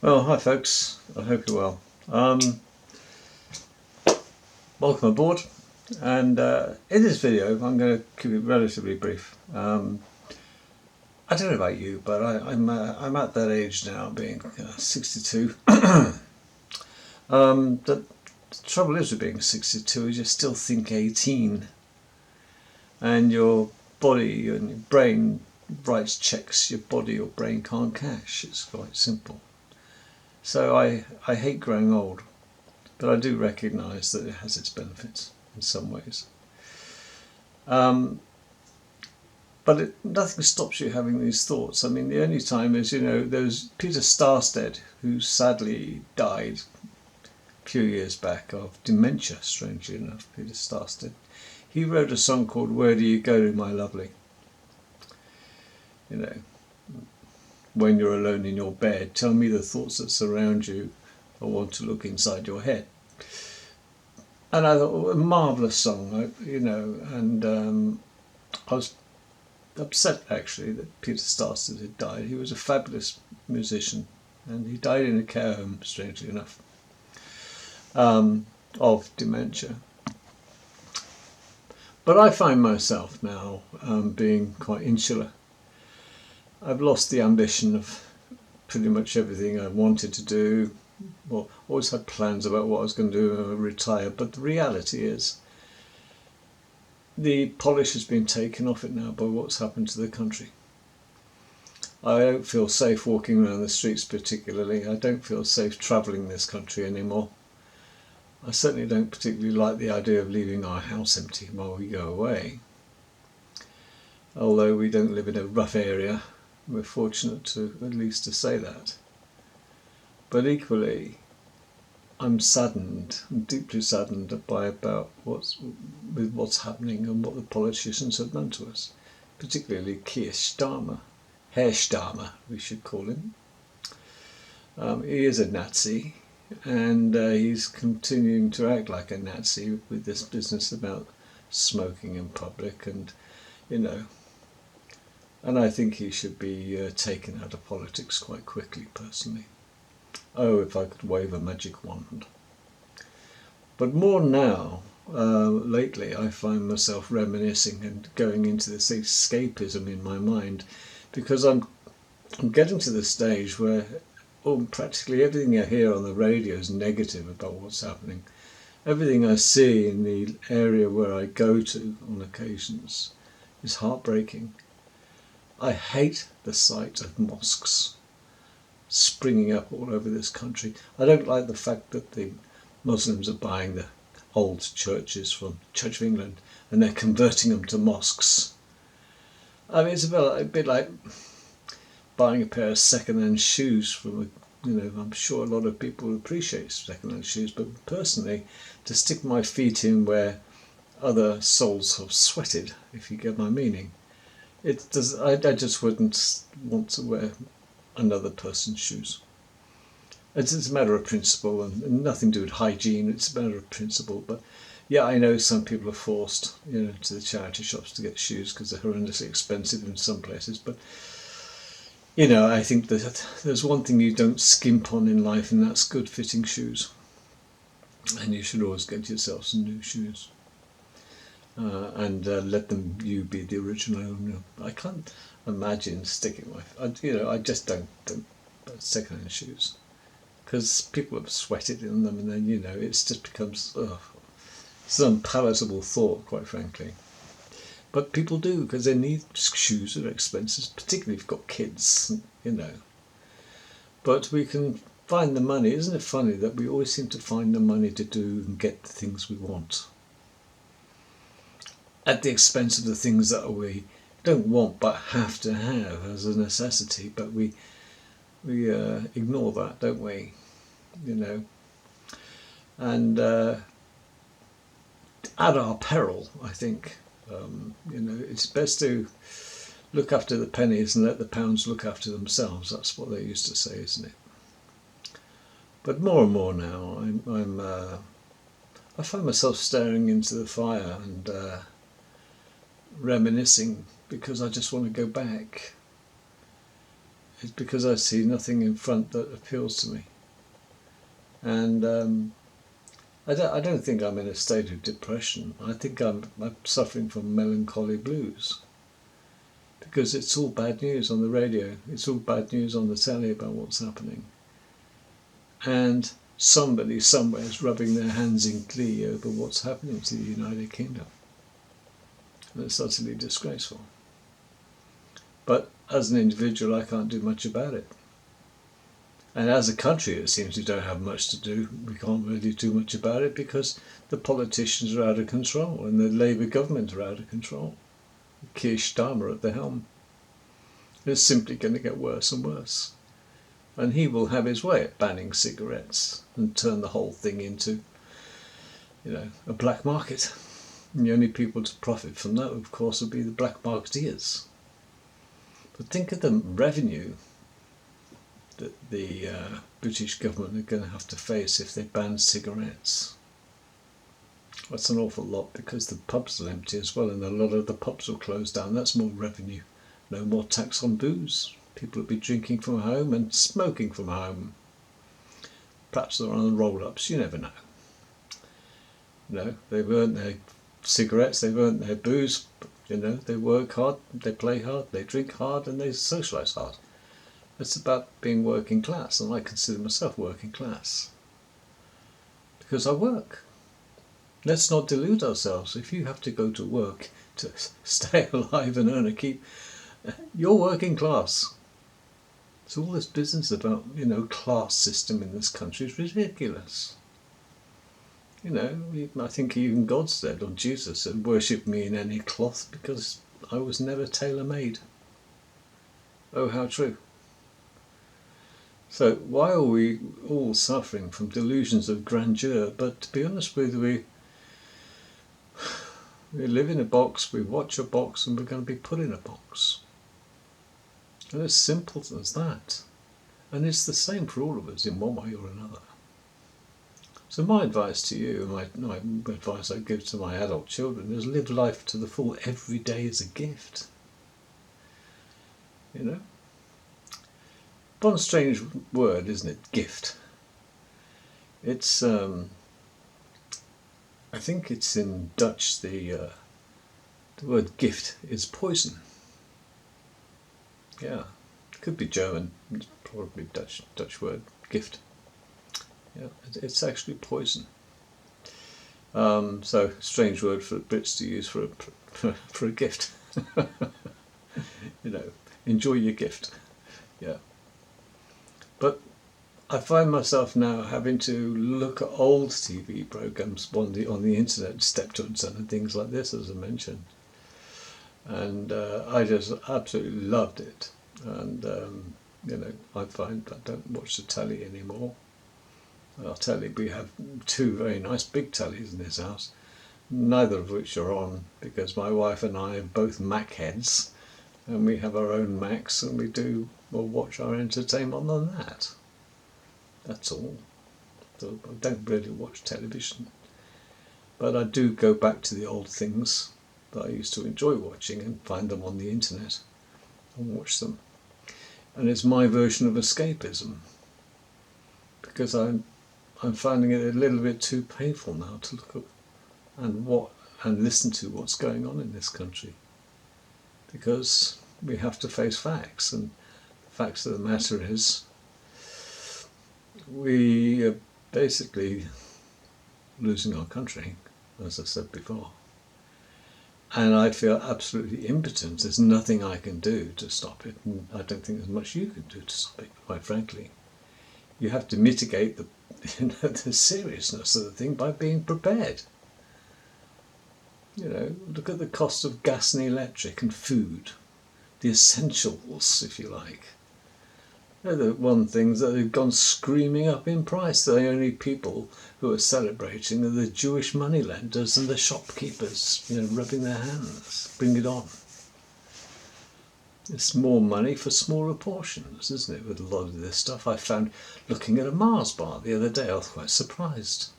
Well, hi folks, I hope you're well. Welcome aboard, and in this video I'm going to keep it relatively brief. I don't know about you, but I'm at that age now, being 62. The trouble is with being 62 is you still think 18, and your body and your brain writes checks your body or brain can't cash. It's quite simple. So I hate growing old. But I do recognise that it has its benefits in some ways. But nothing stops you having these thoughts. I mean, the only time is, there's Peter Starstead, who sadly died a few years back of dementia, strangely enough, Peter Starstead. He wrote a song called Where Do You Go, My Lovely? When you're alone in your bed, tell me the thoughts that surround you. I want to look inside your head. And I thought, a marvellous song, and I was upset actually that Peter Starstead had died. He was a fabulous musician, and he died in a care home, strangely enough, of dementia. But I find myself now being quite insular. I've lost the ambition of pretty much everything I wanted to do. Well, always had plans about what I was going to do when I retire, but the reality is the polish has been taken off it now by what's happened to the country. I don't feel safe walking around the streets particularly. I don't feel safe travelling this country anymore. I certainly don't particularly like the idea of leaving our house empty while we go away. Although we don't live in a rough area, we're fortunate to at least to say that. But equally, I'm deeply saddened about what's happening and what the politicians have done to us, particularly Keir Starmer, Herr Starmer, we should call him. He is a Nazi, and he's continuing to act like a Nazi with this business about smoking in public, and and I think he should be taken out of politics quite quickly, personally. Oh, if I could wave a magic wand. But more now, lately, I find myself reminiscing and going into this escapism in my mind, because I'm getting to the stage where practically everything I hear on the radio is negative about what's happening. Everything I see in the area where I go to on occasions is heartbreaking. I hate the sight of mosques springing up all over this country. I don't like the fact that the Muslims are buying the old churches from Church of England and they're converting them to mosques. I mean, it's a bit like buying a pair of second-hand shoes from I'm sure a lot of people appreciate second-hand shoes, but personally, to stick my feet in where other souls have sweated, if you get my meaning, I just wouldn't want to wear another person's shoes. It's a matter of principle and nothing to do with hygiene. It's a matter of principle. But yeah, I know some people are forced, to the charity shops to get shoes because they're horrendously expensive in some places. But I think that there's one thing you don't skimp on in life, and that's good fitting shoes. And you should always get yourself some new shoes. And let them you be the original owner. I can't imagine sticking I just don't second-hand shoes, because people have sweated in them, and then it just becomes it's an unpalatable thought, quite frankly. But people do, because they need shoes that are expensive, particularly if you've got kids, But we can find the money. Isn't it funny that we always seem to find the money to do and get the things we want at the expense of the things that we don't want but have to have as a necessity? But we ignore that, don't we? And at our peril, I think. It's best to look after the pennies and let the pounds look after themselves. That's what they used to say, isn't it? But more and more now, I find myself staring into the fire and reminiscing, because I just want to go back. is because I see nothing in front that appeals to me. And I don't think I'm in a state of depression. I think I'm suffering from melancholy blues. Because it's all bad news on the radio. It's all bad news on the telly about what's happening. And somebody somewhere is rubbing their hands in glee over what's happening to the United Kingdom. And it's utterly disgraceful. But as an individual, I can't do much about it. And as a country, it seems we don't have much to do. We can't really do much about it because the politicians are out of control and the Labour government are out of control. Keir Starmer at the helm. It's simply going to get worse and worse. And he will have his way at banning cigarettes and turn the whole thing into, a black market. And the only people to profit from that, of course, would be the black marketeers. But think of the revenue that the British government are going to have to face if they ban cigarettes. That's an awful lot because the pubs will empty as well, and a lot of the pubs will close down. That's more revenue. No more tax on booze. People will be drinking from home and smoking from home. Perhaps they're on roll-ups, you never know. They've earned their cigarettes, they've earned their booze, they work hard, they play hard, they drink hard, and they socialise hard. It's about being working class, and I consider myself working class. Because I work. Let's not delude ourselves. If you have to go to work to stay alive and earn a keep, you're working class. So all this business about, class system in this country is ridiculous. I think even God said, or Jesus said, worship me in any cloth because I was never tailor-made. Oh, how true. So why are we all suffering from delusions of grandeur? But to be honest with you, we live in a box, we watch a box, and we're going to be put in a box. And it's simple as that. And it's the same for all of us in one way or another. So my advice to you, my advice I give to my adult children is live life to the full. Every day is a gift. One strange word, isn't it? Gift. It's, I think it's in Dutch, the word gift is poison. Yeah, it could be German, it's probably Dutch word, gift. Yeah, it's actually poison. So, strange word for Brits to use for a gift. Enjoy your gift. Yeah. But I find myself now having to look at old TV programs on the internet, Steptones and things like this, as I mentioned. And I just absolutely loved it. And, I find I don't watch the telly anymore. I'll tell you, we have two very nice big tellies in this house, neither of which are on because my wife and I are both Mac heads, and we have our own Macs, and we'll watch our entertainment on that. That's all. So I don't really watch television, but I do go back to the old things that I used to enjoy watching and find them on the internet and watch them. And it's my version of escapism, because I'm finding it a little bit too painful now to look at and listen to what's going on in this country, because we have to face facts, and the facts of the matter is we are basically losing our country, as I said before, and I feel absolutely impotent. There's nothing I can do to stop it, and I don't think there's much you can do to stop it, quite frankly. You have to mitigate the seriousness of the thing by being prepared. Look at the cost of gas and electric and food, the essentials, if you like. They're the one things that have gone screaming up in price. The only people who are celebrating are the Jewish moneylenders and the shopkeepers, rubbing their hands. Bring it on. It's more money for smaller portions, isn't it, with a lot of this stuff? I found looking at a Mars bar the other day, I was quite surprised.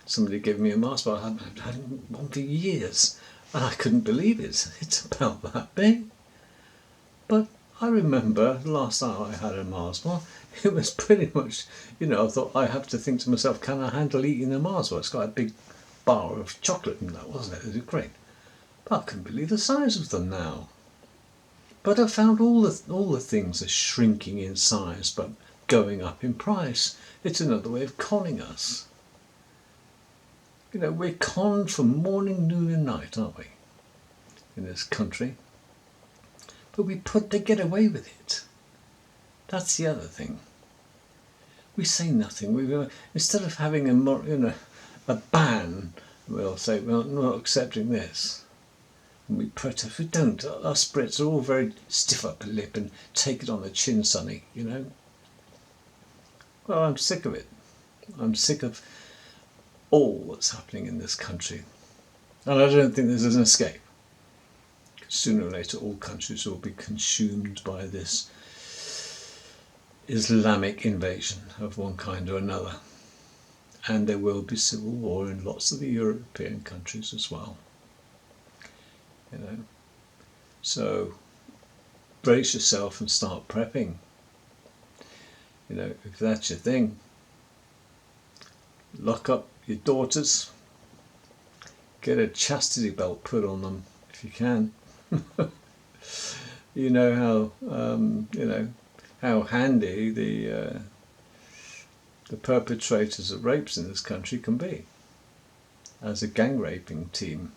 Somebody gave me a Mars bar, I hadn't had one for years, and I couldn't believe it. It's about that big. But I remember the last time I had a Mars bar, it was pretty much, I thought I have to think to myself, can I handle eating a Mars bar? It's got a big bar of chocolate in that, wasn't it? It was great. But I couldn't believe the size of them now. But I found all the things are shrinking in size but going up in price. It's another way of conning us. We're conned from morning, noon and night, aren't we, in this country? But they get away with it. That's the other thing. We say nothing. Instead of having a ban, we'll say, well, I'm not accepting this. And we protest. We don't. Us Brits are all very stiff upper lip and take it on the chin, sonny, Well, I'm sick of it. I'm sick of all that's happening in this country. And I don't think there's an escape. Sooner or later, all countries will be consumed by this Islamic invasion of one kind or another. And there will be civil war in lots of the European countries as well. So brace yourself and start prepping. If that's your thing, lock up your daughters, get a chastity belt put on them if you can. How handy the perpetrators of rapes in this country can be. As a gang raping team,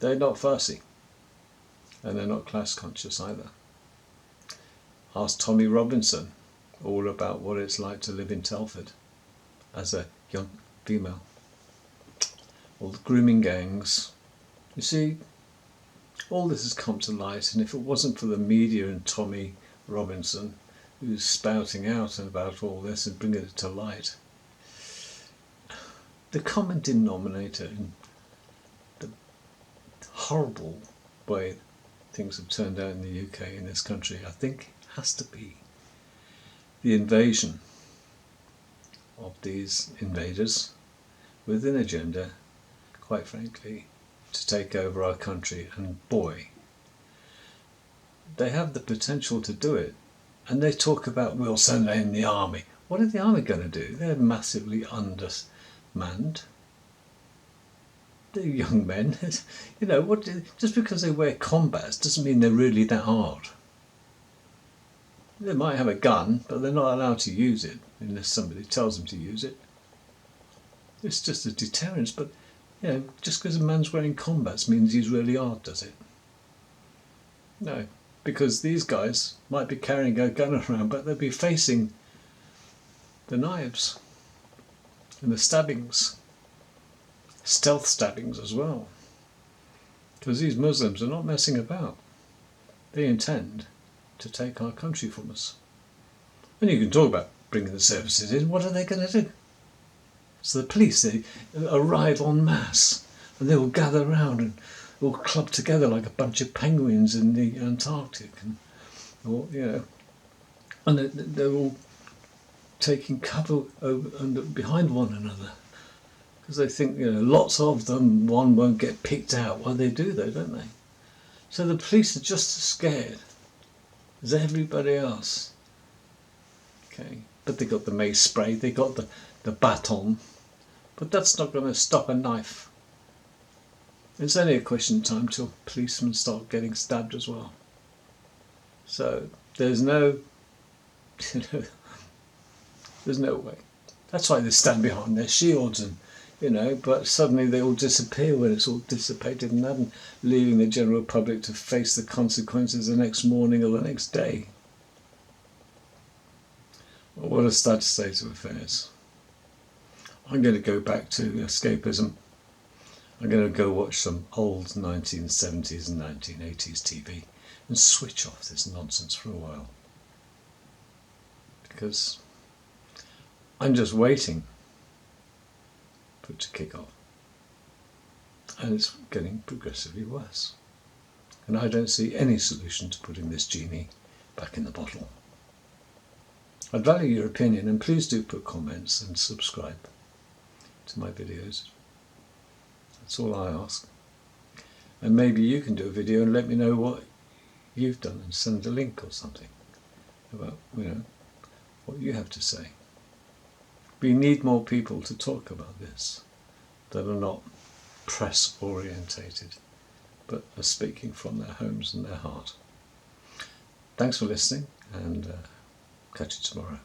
they're not fussy, and they're not class conscious either. Ask Tommy Robinson all about what it's like to live in Telford as a young female. All the grooming gangs. You see, all this has come to light, and if it wasn't for the media and Tommy Robinson, who's spouting out about all this and bringing it to light, the common denominator in the horrible way things have turned out in the UK, in this country, I think has to be the invasion of these invaders with an agenda, quite frankly, to take over our country. And boy, they have the potential to do it. And they talk about, we'll send in the army. What are the army going to do? They're massively undermanned. They're young men. Just because they wear combats doesn't mean they're really that hard. They might have a gun, but they're not allowed to use it unless somebody tells them to use it. It's just a deterrence, but just because a man's wearing combats means he's really hard, does it? No, because these guys might be carrying a gun around, but they'll be facing the knives and the stabbings, stealth stabbings as well. Because these Muslims are not messing about. They intend to take our country from us. And you can talk about bringing the services in. What are they going to do? So the police, they arrive en masse, and they will gather around and all club together like a bunch of penguins in the Antarctic, and they're all taking cover behind one another because they think lots of them, one won't get picked out. Well, they do though, don't they? So the police are just as scared as everybody else. Okay, but they got the mace spray, they got the baton, but that's not going to stop a knife. It's only a question of time till policemen start getting stabbed as well. So there's no there's no way. That's why they stand behind their shields, and but suddenly they all disappear when it's all dissipated and that, and leaving the general public to face the consequences the next morning or the next day. Well, what a sad state of affairs. I'm going to go back to escapism. I'm going to go watch some old 1970s and 1980s TV and switch off this nonsense for a while. Because I'm just waiting for it to kick off. And it's getting progressively worse. And I don't see any solution to putting this genie back in the bottle. I'd value your opinion, and please do put comments and subscribe to my videos. That's all I ask. And maybe you can do a video and let me know what you've done and send a link or something about, what you have to say. We need more people to talk about this that are not press orientated, but are speaking from their homes and their heart. Thanks for listening, and catch you tomorrow.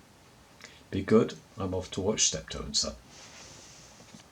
Be good. I'm off to watch Steptoe and Son.